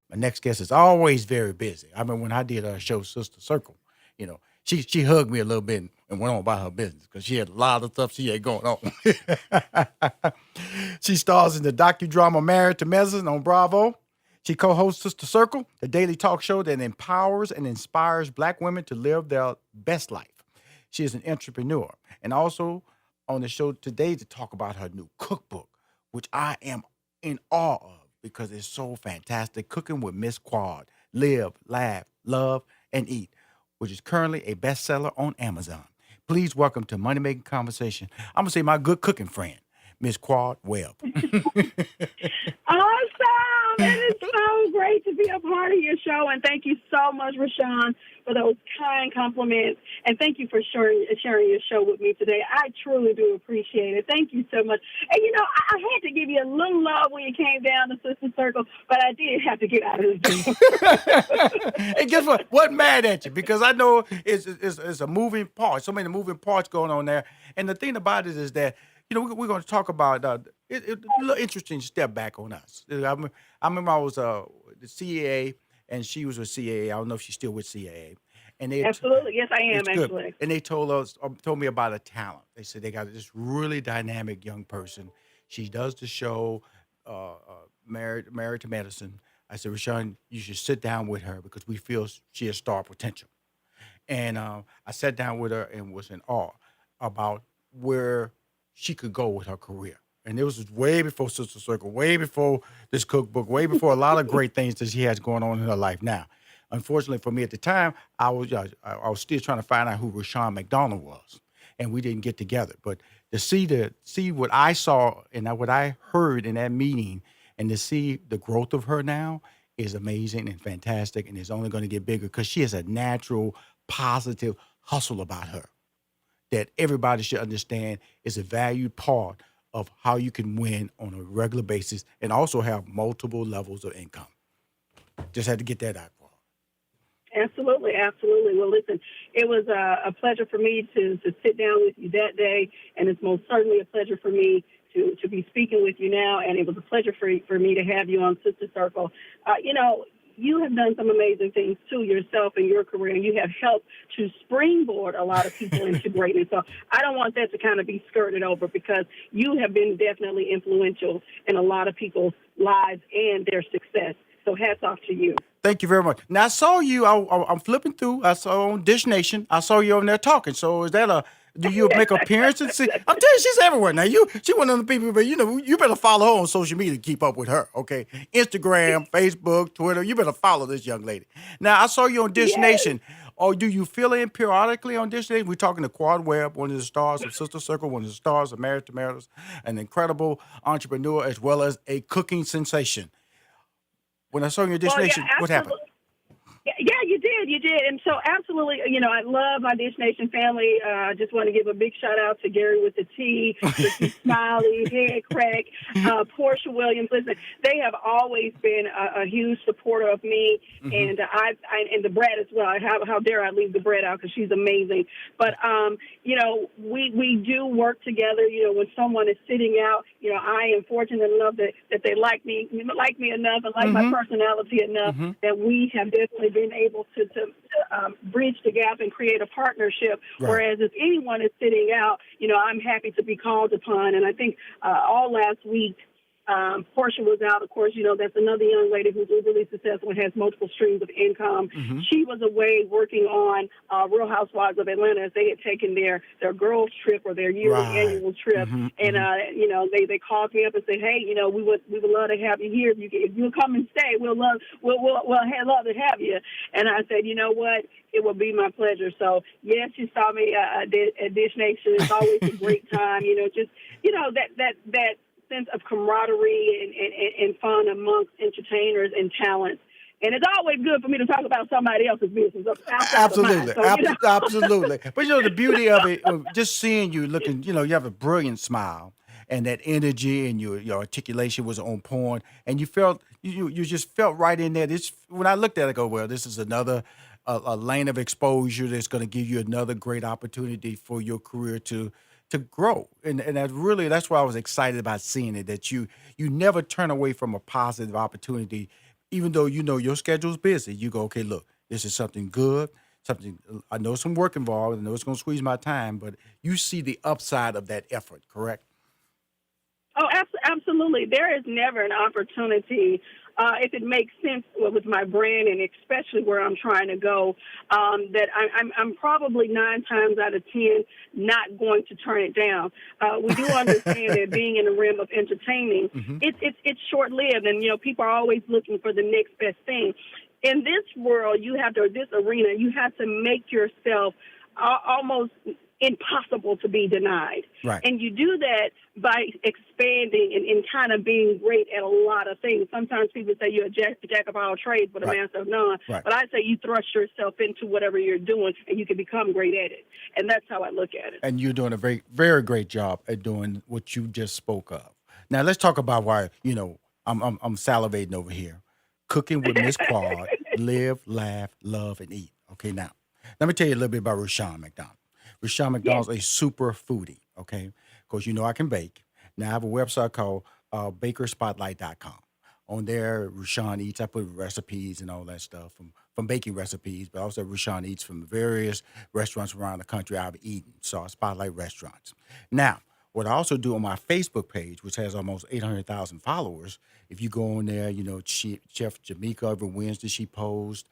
My next guest is always very busy. I remember when I did our show, Sister Circle, she hugged me a little bit and went on about her business because she had a lot of stuff she had going on. She stars in the docudrama Married to Medicine on Bravo. She co-hosts Sister Circle, the daily talk show that empowers and inspires Black women to live their best life. She is an entrepreneur and also on the show today to talk about her new cookbook, which I am in awe of because it's so fantastic. Cooking with Miss Quad. Live, laugh, love, and eat, which is currently a bestseller on Amazon. Please welcome to Money Making Conversation. I'm gonna say my good cooking friend, Miss Quad Webb. Awesome! It is so great to be a part of your show, and thank you so much, Rushion, for those kind compliments, and thank you for sharing your show with me today. I truly do appreciate it. Thank you so much. And, I had to give you a little love when you came down to Sister Circle, but I did have to get out of this door. And guess what? Wasn't mad at you because I know it's a moving part, so many moving parts going on there. And the thing about it is that we're going to talk about a little interesting step back on us. I remember I was the CAA, and she was with CAA. I don't know if she's still with CAA. And Absolutely. Yes, I am, it's good. actually. And they told me about a talent. They said they got this really dynamic young person. She does the show, Married to Medicine. I said, Rushion, you should sit down with her because we feel she has star potential. And I sat down with her and was in awe about where she could go with her career. And it was way before Sister Circle, way before this cookbook, way before a lot of great things that she has going on in her life now. Unfortunately for me at the time, I was still trying to find out who Rushion McDonald was, and we didn't get together. But to see what I saw and what I heard in that meeting, and to see the growth of her now is amazing and fantastic, and it's only going to get bigger because she has a natural, positive hustle about her that everybody should understand is a valued part of how you can win on a regular basis and also have multiple levels of income. Just had to get that out. Absolutely, absolutely. Well, listen, it was a pleasure for me to sit down with you that day, and it's most certainly a pleasure for me to be speaking with you now, and it was a pleasure for me to have you on Sister Circle. You have done some amazing things, too, yourself in your career, and you have helped to springboard a lot of people into greatness. So I don't want that to kind of be skirted over because you have been definitely influential in a lot of people's lives and their success. So hats off to you. Thank you very much. Now, I saw you, I'm flipping through, I saw on Dish Nation, I saw you on there talking. So is that do you make appearances? I'm telling you, she's everywhere now. She one of the people, but you better follow her on social media to keep up with her, okay? Instagram, Facebook, Twitter, you better follow this young lady. Now, I saw you on Dish Yes. Nation. Or do you fill in periodically on Dish Nation? We're talking to Quad Webb, one of the stars of Sister Circle, one of the stars of Married to Medicine, an incredible entrepreneur as well as a cooking sensation. When I saw you on Dish Well, Nation, yeah, what happened? absolutely. Yeah, you did. And so absolutely, I love my Dish Nation family. I just want to give a big shout out to Gary with the T, Ricky Smiley, Head Crack, Portia Williams. Listen, they have always been a huge supporter of me, and I and the Brad as well. How dare I leave the Brad out because she's amazing. But we do work together. When someone is sitting out, I am fortunate enough that they like me enough and like my personality enough that we have definitely been able to bridge the gap and create a partnership. Right. Whereas if anyone is sitting out, I'm happy to be called upon. And I think all last week, Portia was out. Of course, that's another young lady who's really successful and has multiple streams of income. She was away working on Real Housewives of Atlanta as they had taken their girls trip or their yearly annual trip. And, they called me up and said, hey, we would love to have you here. If you'll come and stay, we'll love to have you. And I said, you know what? It will be my pleasure. So, yes, you saw me at Dish Nation. It's always a great time, that sense of camaraderie and fun amongst entertainers and talents. And it's always good for me to talk about somebody else's business outside of mine. Absolutely. Absolutely. But the beauty of it, just seeing you looking, you have a brilliant smile and that energy and your articulation was on point. And you felt, you just felt right in there. When I looked at it, I go, well, this is another a lane of exposure that's going to give you another great opportunity for your career to grow. And that's why I was excited about seeing it, that you never turn away from a positive opportunity even though you know your schedule's busy, you go, okay, look, this is something good, something I know some work involved, I know it's gonna squeeze my time, but you see the upside of that effort, correct? Oh, absolutely. There is never an opportunity, if it makes sense with my brand and especially where I'm trying to go, that I'm probably 9 times out of 10 not going to turn it down. We do understand that being in the realm of entertaining, Hmm. it's short lived, and people are always looking for the next best thing. In this world, this arena, you have to make yourself almost impossible to be denied. Right, And you do that by expanding and kind of being great at a lot of things. Sometimes people say you're a jack of all trades, but a right, master of none. right. But I say you thrust yourself into whatever you're doing and you can become great at it. And that's how I look at it. And you're doing a very, very great job at doing what you just spoke of. Now let's talk about why, I'm salivating over here. Cooking with Miss Quad, live, laugh, love, and eat. Okay, now let me tell you a little bit about Rushion McDonald. Rushion Yes. McDonald's a super foodie, okay? Because I can bake. Now I have a website called bakerspotlight.com. On there, Rushion Eats. I put recipes and all that stuff from baking recipes, but also Rushion Eats from various restaurants around the country I've eaten. So I spotlight restaurants. Now, what I also do on my Facebook page, which has almost 800,000 followers, if you go on there, Chef Jamaica every Wednesday she posts,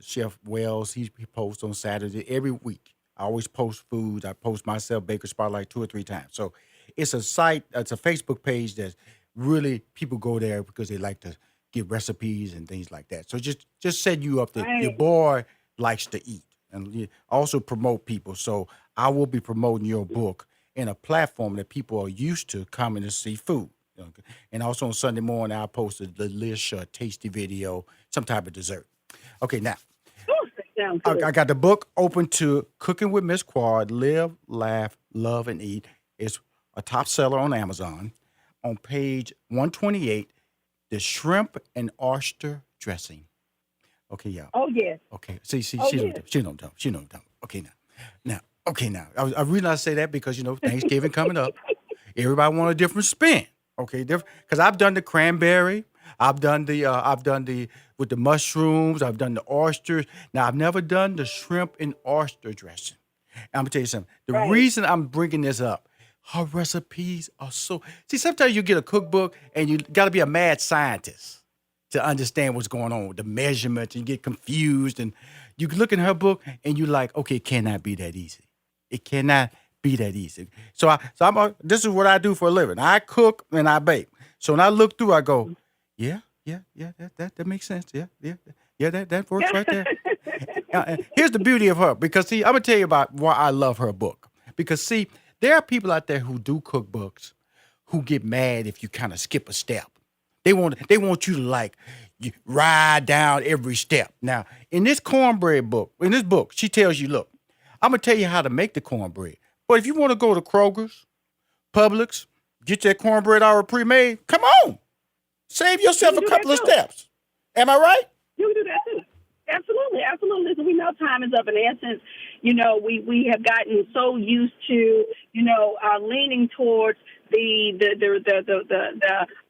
Chef Wells he posts on Saturday every week. I always post foods. I post myself Baker Spotlight 2 or 3 times. So it's a site, it's a Facebook page that really people go there because they like to get recipes and things like that. So just set you up that your Right. boy likes to eat and also promote people. So I will be promoting your book in a platform that people are used to coming to see food. Okay. And also on Sunday morning, I post a delicious, tasty video, some type of dessert. Okay, now Oh, that sounds I good. got the book open to Cooking with Miss Quad, Live, Laugh, Love, and Eat. It's a top seller on Amazon. On page 128, the shrimp and oyster dressing. Okay, y'all. Oh, yes. Okay. See, Oh, she don't, yes. she don't know. She don't know. Okay, okay, now. I really not say that because Thanksgiving coming up. Everybody want a different spin. Okay, different because I've done the cranberry. I've done the with the mushrooms. I've done the oysters. Now I've never done the shrimp and oyster dressing. I'm gonna tell you something. The Right. reason I'm bringing this up, her recipes are so. See, sometimes you get a cookbook and you got to be a mad scientist to understand what's going on with the measurements. And you get confused, and you look in her book and you're like, okay, it cannot be that easy. It cannot be that easy. This is what I do for a living. I cook and I bake. So when I look through, I go, yeah, yeah, that makes sense. Yeah, yeah, yeah, that works right there. And here's the beauty of her, because see, I'm gonna tell you about why I love her book. Because see, there are people out there who do cookbooks who get mad if you kind of skip a step. They want you to like you ride down every step. Now, in this book, she tells you, look, I'm gonna tell you how to make the cornbread. But if you want to go to Kroger's, Publix, get that cornbread already pre-made, come on. Save You yourself can a do that couple of too. steps. Am I right? You can do that too. Absolutely, absolutely. So we know time is up. In essence, we have gotten so used to, leaning towards the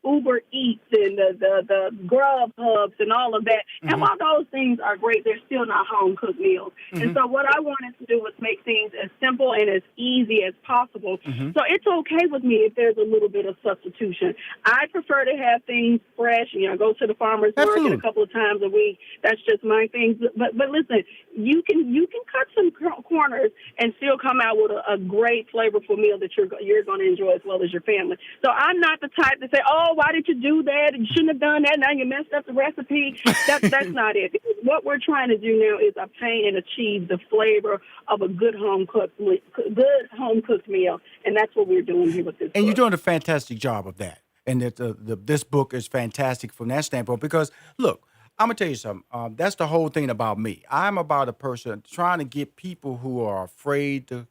Uber Eats and the Grub Hubs and all of that. And Mm-hmm. while those things are great, they're still not home cooked meals. And Mm-hmm. so what I wanted to do was make things as simple and as easy as possible. Mm-hmm. So it's okay with me if there's a little bit of substitution. I prefer to have things fresh. Go to the farmer's market a Absolutely. couple of times a week. That's just my thing. But listen, you can cut some corners and still come out with a great flavorful meal that you're going to enjoy as well as your family. So I'm not the type to say, "Oh, why did you do that? You shouldn't have done that. Now you messed up the recipe." That's not it. What we're trying to do now is obtain and achieve the flavor of a good home cooked meal, and that's what we're doing here with this And you're book. doing a fantastic job of that. And this book is fantastic from that standpoint because, look, I'm gonna tell you something. That's the whole thing about me. I'm about a person trying to get people who are afraid to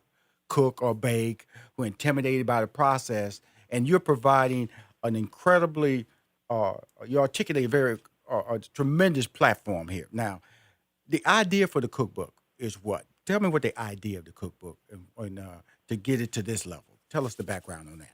cook or bake, who are intimidated by the process, and you're providing an incredibly, you articulate a very a tremendous platform here. Now, the idea for the cookbook is what? Tell me what the idea of the cookbook and to get it to this level. Tell us the background on that.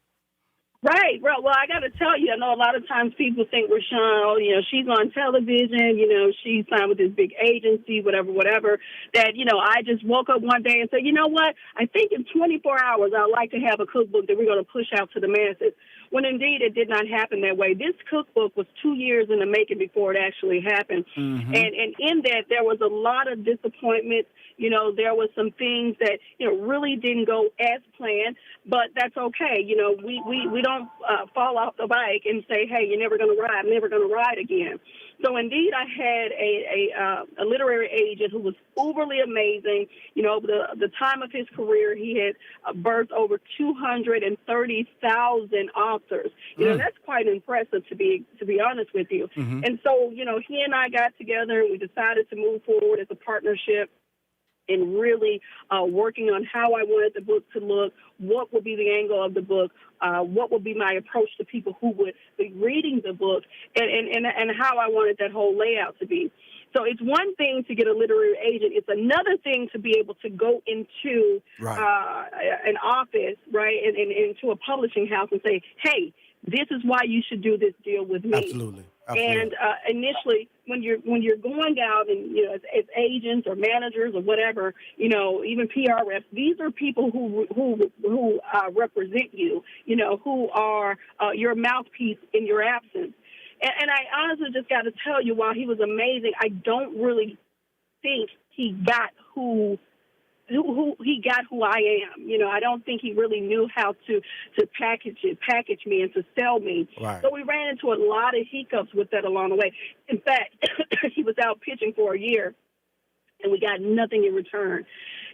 Right. Well, I got to tell you, I know a lot of times people think Rushion, oh, she's on television, she's signed with this big agency, whatever, that, I just woke up one day and said, you know what, I think in 24 hours, I'd like to have a cookbook that we're going to push out to the masses. When indeed it did not happen that way. This cookbook was 2 years in the making before it actually happened. Mm-hmm. And in that, there was a lot of disappointment. There was some things that, really didn't go as planned, but that's okay. We don't fall off the bike and say, hey, you're never going to ride, I'm never going to ride again. So indeed, I had a literary agent who was uberly amazing. Over the time of his career, he had birthed over 230,000 authors. That's quite impressive to be honest with you. Mm-hmm. And so, he and I got together and we decided to move forward as a partnership and really working on how I wanted the book to look, what would be the angle of the book, what would be my approach to people who would be reading the book, and how I wanted that whole layout to be. So it's one thing to get a literary agent. It's another thing to be able to go into an office, right, and into a publishing house and say, hey, this is why you should do this deal with me. Absolutely. And initially, when you're going out and as agents or managers or whatever, even PR reps, these are people who represent you, who are your mouthpiece in your absence. And I honestly just got to tell you, while he was amazing, I don't really think he got who I am. I don't think he really knew how to package me and to sell me. Right. So we ran into a lot of hiccups with that along the way. In fact, he was out pitching for a year and we got nothing in return.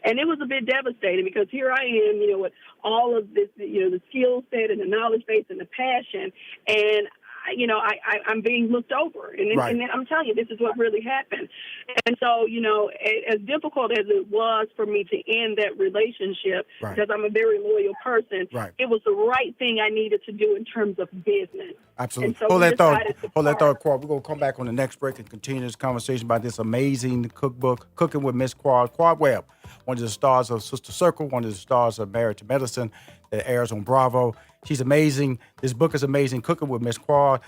And it was a bit devastating because here I am, with all of this, the skill set and the knowledge base and the passion, and I'm being looked over. And then I'm telling you, this is what really happened. And so, as difficult as it was for me to end that relationship, because I'm a very loyal person, it was the right thing I needed to do in terms of business. Absolutely. So hold that thought, Quad. We're going to come back on the next break and continue this conversation about this amazing cookbook, Cooking with Miss Quad. Quad Webb, one of the stars of Sister Circle, one of the stars of Married to Medicine that airs on Bravo. She's amazing. This book is amazing. Cooking with Miss Quad,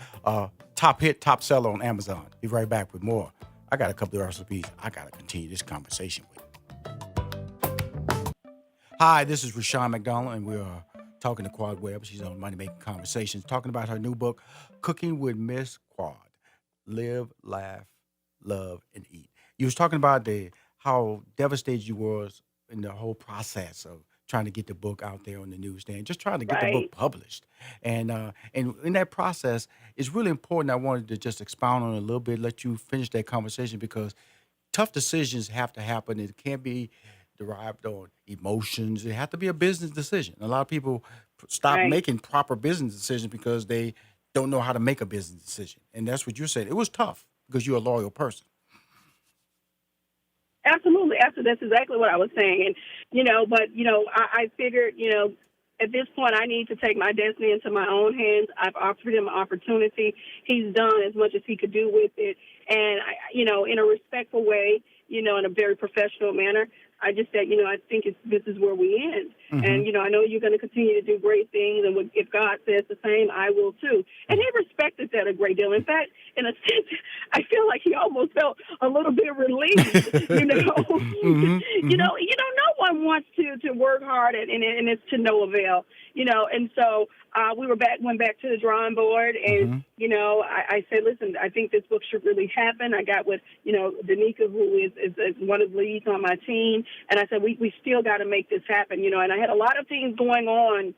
top hit, top seller on Amazon. Be right back with more. I got a couple of recipes I got to continue this conversation with. Hi, this is Rushion McDonald, and we are talking to Quad Webb. She's on Money Making Conversations, talking about her new book, Cooking with Miss Quad. Live, laugh, love, and eat. You was talking about how devastated you was in the whole process of trying to get the book out there on the newsstand, just trying to get the book published. And in that process, it's really important. I wanted to just expound on it a little bit, let you finish that conversation, because tough decisions have to happen. It can't be derived on emotions. It has to be a business decision. A lot of people stop making proper business decisions because they don't know how to make a business decision. And that's what you said. It was tough because you're a loyal person. Absolutely. That's exactly what I was saying. And, I figured, at this point, I need to take my destiny into my own hands. I've offered him an opportunity. He's done as much as he could do with it. And, in a respectful way, in a very professional manner, I just said, I think this is where we end. Mm-hmm. And, I know you're going to continue to do great things. And if God says the same, I will too. And he respected that a great deal. In fact, in a sense, I feel like he almost felt a little bit relieved, Mm-hmm. No one wants to work hard and it's to no avail, and so we went back to the drawing board and, I said, listen, I think this book should really happen. I got with, Danica, who is one of the leads on my team. And I said, we still got to make this happen, and I had a lot of things going on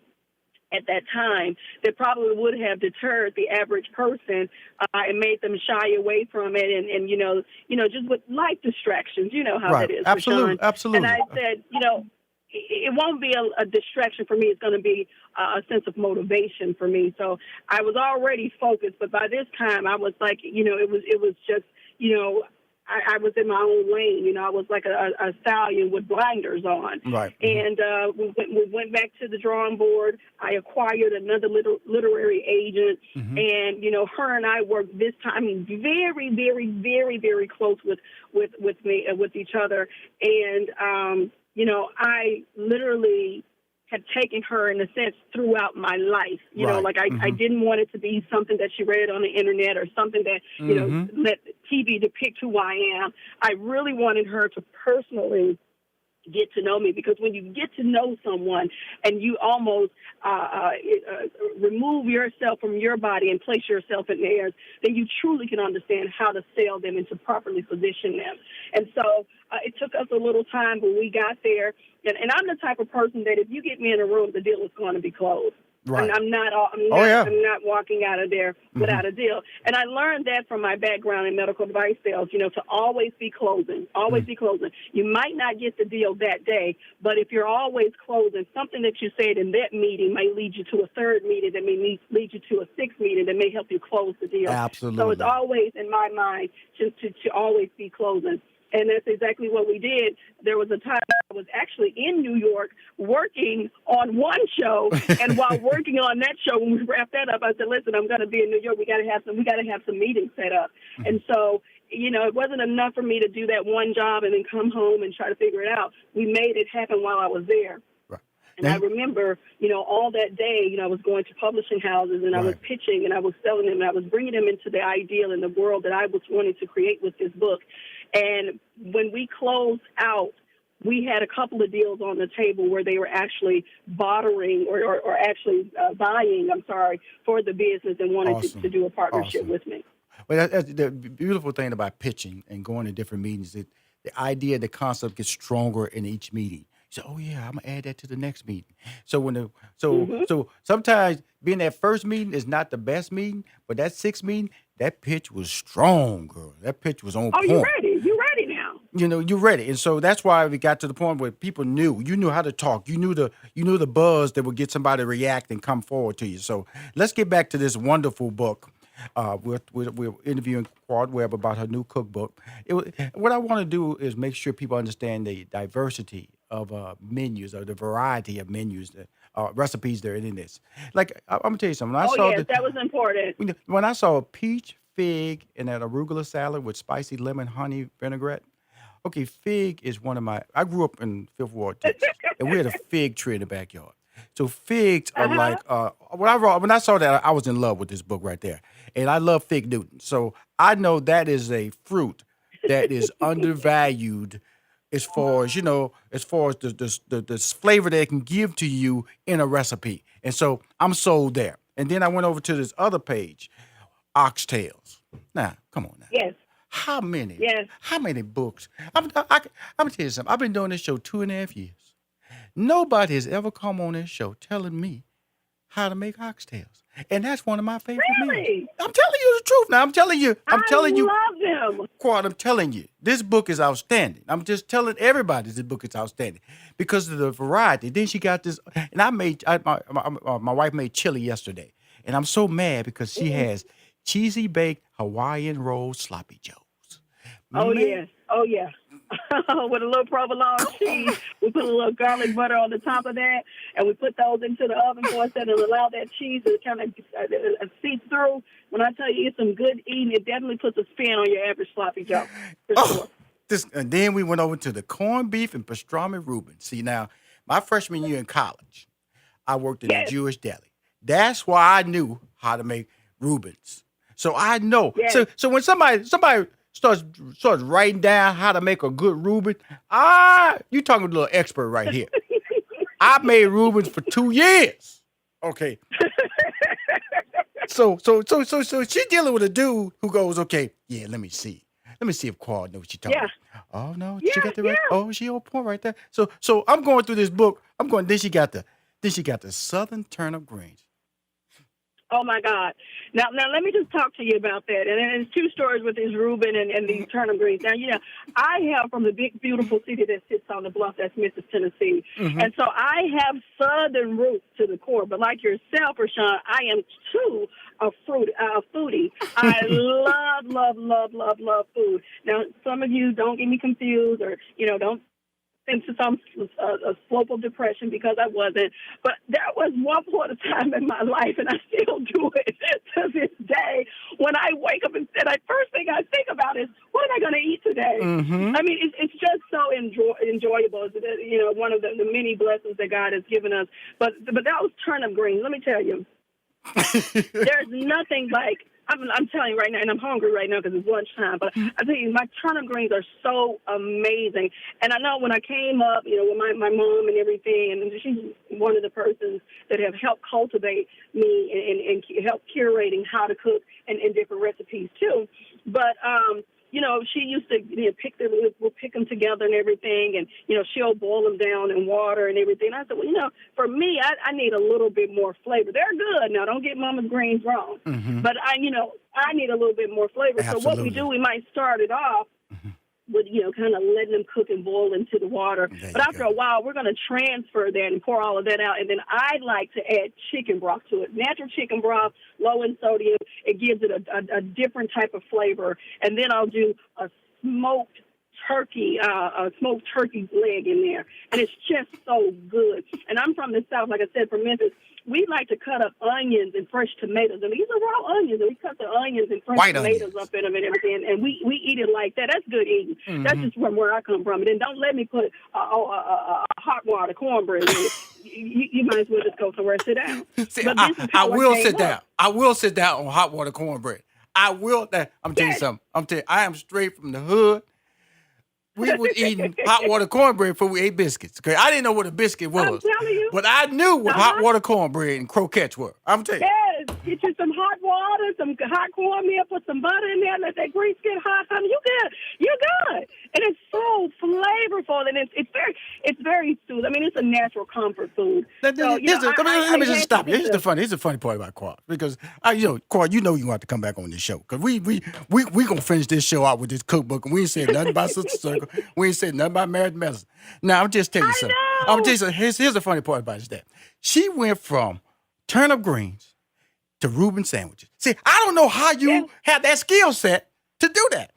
at that time that probably would have deterred the average person and made them shy away from it. And just with life distractions, how that is. Absolutely. And I said, it won't be a distraction for me. It's going to be a sense of motivation for me. So I was already focused, but by this time I was like, it was just, I was in my own lane. I was like a stallion with blinders on. Right. And we went back to the drawing board. I acquired another literary agent, and her and I worked this time very, very, very, very close with each other. And I literally had taken her, in a sense, throughout my life. You know, Right. like I didn't want it to be something that she read on the internet or something that, Mm-hmm. let TV depict who I am. I really wanted her to personally get to know me, because when you get to know someone and you almost remove yourself from your body and place yourself in theirs, then you truly can understand how to sell them and to properly position them. And so it took us a little time, but we got there. And I'm the type of person that if you get me in a room, the deal is going to be closed. Right. I'm not Oh yeah. walking out of there without a deal. And I learned that from my background in medical device sales, to always be closing, be closing. You might not get the deal that day, but if you're always closing, something that you said in that meeting may lead you to a third meeting that may lead you to a sixth meeting that may help you close the deal. So it's Absolutely. always, in my mind, to always be closing. And that's exactly what we did. There was a time I was actually in New York working on one show, and while working on that show, when we wrapped that up, I said, "Listen, I'm going to be in New York. We got to have some meetings set up." And so, it wasn't enough for me to do that one job and then come home and try to figure it out. We made it happen while I was there. Right. And I remember, all that day, I was going to publishing houses and I was pitching and I was selling them and I was bringing them into the ideal and the world that I was wanting to create with this book. And when we closed out, we had a couple of deals on the table where they were actually bartering or actually buying, for the business and wanted Awesome. to do a partnership Awesome. with me. Well, that's the beautiful thing about pitching and going to different meetings. That the idea, the concept gets stronger in each meeting. So, oh yeah, I'm gonna add that to the next meeting. So so sometimes being that first meeting is not the best meeting, but that sixth meeting, that pitch was strong, girl. That pitch was on Oh, you point. ready? You ready now? You're ready, and so that's why we got to the point where people you knew how to talk, you knew the buzz that would get somebody to react and come forward to you. So let's get back to this wonderful book. We're interviewing Quad Webb about her new cookbook. What I want to do is make sure people understand the diversity of menus, or the variety of menus, recipes that are in this. Like I'm gonna tell you something. When I Oh, saw yes, that was important. when I saw a peach, fig, and an arugula salad with spicy lemon honey vinaigrette. Okay, fig is one of my. I grew up in Fifth Ward, Texas, and we had a fig tree in the backyard. So figs are Uh-huh. like when I saw that, I was in love with this book right there, and I love fig Newton. So I know that is a fruit that is undervalued as far as the flavor that it can give to you in a recipe. And so I'm sold there. And then I went over to this other page, oxtails. Now, come on now. Yes. How many? Yes. How many books? I'm gonna tell you something. I've been doing this show 2.5 years. Nobody has ever come on this show telling me how to make oxtails, and that's one of my favorite meals. Really? I'm telling you the truth. Now I'm telling you. I love them. Quad. I'm telling you, this book is outstanding. I'm just telling everybody this book is outstanding because of the variety. Then she got this, and my wife made chili yesterday, and I'm so mad because she has cheesy baked Hawaiian roll sloppy joes. Oh, Man, yes. Oh, yeah. With a little provolone cheese. We put a little garlic butter on the top of that, and we put those into the oven for us and allow that cheese to kind of seep through. When I tell you it's some good eating, it definitely puts a spin on your average sloppy joe. For sure. And then we went over to the corned beef and pastrami Reuben. See, now, my freshman year in college, I worked in a Yes. Jewish deli. That's why I knew how to make Reubens. So I know. Yes. So when somebody starts writing down how to make a good Reuben, you talking to a little expert right here. I made Reubens for 2 years. Okay. So she's dealing with a dude who goes, okay, yeah, let me see. Let me see if Quad knows what she's talking Yeah. about. Oh no, Yeah, she got the right. yeah. Oh, she on point right there. So I'm going through this book. Then she got the Southern turnip greens. Oh, my God. Now, let me just talk to you about that. And there's two stories with this Reuben and these turnip greens. Now, I have from the big, beautiful city that sits on the bluff, that's Memphis, Tennessee. Mm-hmm. And so I have Southern roots to the core. But like yourself, Rushion, I am too a foodie. I love food. Now, some of you don't get me confused or, don't into some a slope of depression because I wasn't. But that was one point of time in my life, and I still do it to this day. When I wake up and the first thing I think about is, what am I going to eat today? Mm-hmm. I mean, it's just so enjoyable. It's, one of the many blessings that God has given us. But that was turnip greens. Let me tell you, there's nothing like. I'm telling you right now, and I'm hungry right now because it's lunchtime, but I tell you, my turnip greens are so amazing. And I know when I came up, with my mom and everything, and she's one of the persons that have helped cultivate me and help curating how to cook and different recipes too. But, she used to we'll pick them together and everything, and, she'll boil them down in water and everything. And I said, well, for me, I need a little bit more flavor. They're good. Now, don't get Mama's greens wrong. Mm-hmm. But, I need a little bit more flavor. Absolutely. So what we do, we might start it off with, kind of letting them cook and boil into the water. But after a while, we're going to transfer that and pour all of that out. And then I like to add chicken broth to it. Natural chicken broth, low in sodium. It gives it a different type of flavor. And then I'll do a smoked turkey leg in there. And it's just so good. And I'm from the South, like I said, from Memphis. We like to cut up onions and fresh tomatoes. And these are raw onions. And we cut the onions and fresh White tomatoes onions up in them and everything. And we eat it like that. That's good eating. Mm-hmm. That's just from where I come from. And then don't let me put hot water cornbread in it. You might as well just go somewhere and sit down. See, But this is I how will came sit up. down. I will sit down on hot water cornbread. I will. I'm telling you something. I am straight from the hood. We were eating hot water cornbread before we ate biscuits. Okay, I didn't know what a biscuit was, I'm telling you. but I knew what hot water cornbread and croquettes were. I'm telling you. Yes, get you some hot water, some hot cornmeal, put some butter in there, let that grease get hot, honey. You good. You're good. And it's so flavorful, and it's very soothing. I mean, it's a natural comfort food. Let me just stop you. Here's the funny part about Quad, because Quad, you want to come back on this show because we gonna finish this show out with this cookbook, and we ain't said nothing about Sister Circle. We ain't said nothing about married medicine. Now I'm just telling you something. I'm just here's the funny part about it is that she went from turnip greens to Reuben sandwiches. See, I don't know how you have that skill set to do that.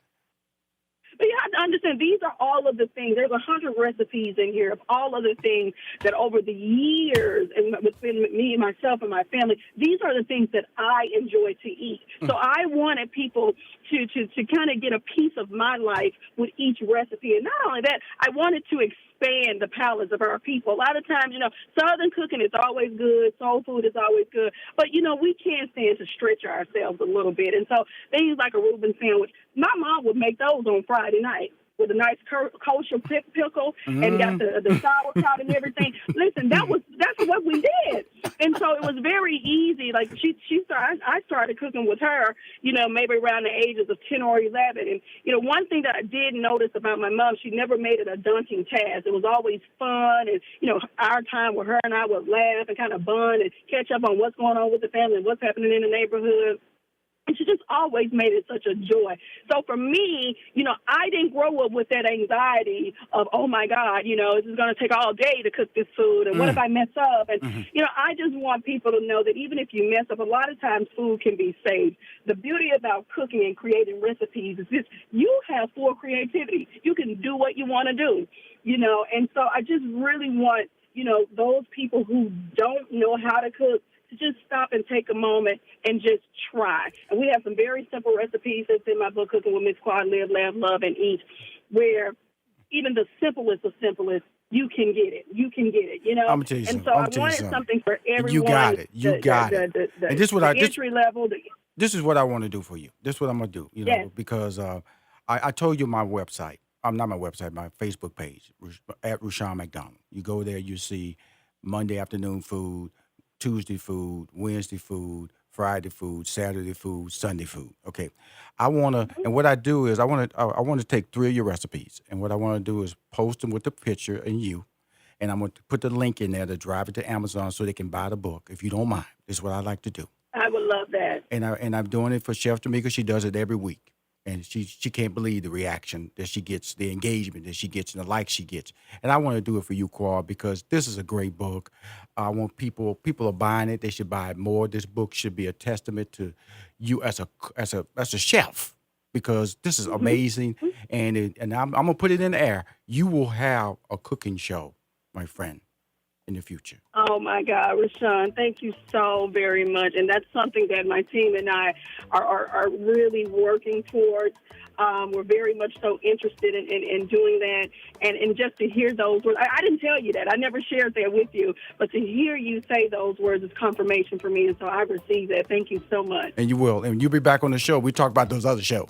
But you have to understand, these are all of the things. There's 100 recipes in here of all of the things that over the years, and within me, myself, and my family, these are the things that I enjoy to eat. So I wanted people to kind of get a piece of my life with each recipe. And not only that, I wanted to expand the palates of our people. A lot of times, Southern cooking is always good. Soul food is always good. But, we can't stand to stretch ourselves a little bit. And so things like a Reuben sandwich, my mom would make those on Friday night with a nice kosher pickle and got the sauerkraut and everything. Listen, that's what we did. And so it was very easy. Like I started cooking with her, maybe around the ages of 10 or 11. And, one thing that I did notice about my mom, she never made it a daunting task. It was always fun. And, our time with her and I would laugh and kind of bond and catch up on what's going on with the family and what's happening in the neighborhood. And she just always made it such a joy. So for me, I didn't grow up with that anxiety of, oh, my God, this is going to take all day to cook this food. And what if I mess up? And, I just want people to know that even if you mess up, a lot of times food can be saved. The beauty about cooking and creating recipes is this: you have full creativity. You can do what you want to do, And so I just really want, those people who don't know how to cook to just stop and take a moment and just try. And we have some very simple recipes that's in my book, Cooking with Miss Quad, Live, Laugh, Love, and Eat, where even the simplest of simplest, you can get it. You can get it, I'm gonna tell you something. And so I wanted something for everyone. You got it. You got it. And this is what entry level. This is what I want to do for you. This is what I'm gonna do. Because I told you my website. Not my website, my Facebook page at Rushion McDonald. You go there, you see Monday afternoon food, Tuesday food, Wednesday food, Friday food, Saturday food, Sunday food. Okay, and what I do is I want to take 3 of your recipes, and what I want to do is post them with the picture and and I'm going to put the link in there to drive it to Amazon so they can buy the book. If you don't mind, this is what I like to do. I would love that. And I'm doing it for Chef Tamika. She does it every week. And she can't believe the reaction that she gets, the engagement that she gets, and the likes she gets. And I want to do it for you, Quad, because this is a great book. I want people are buying it. They should buy it more. This book should be a testament to you as a chef, because this is amazing. and I'm gonna put it in the air. You will have a cooking show, my friend, in the future. Oh my God, Rushion, thank you so very much. And that's something that my team and I are really working towards. We're very much so interested in doing that. And just to hear those words, I didn't tell you that. I never shared that with you. But to hear you say those words is confirmation for me. And so I received that. Thank you so much. And you will. And you'll be back on the show. We talk about those other shows.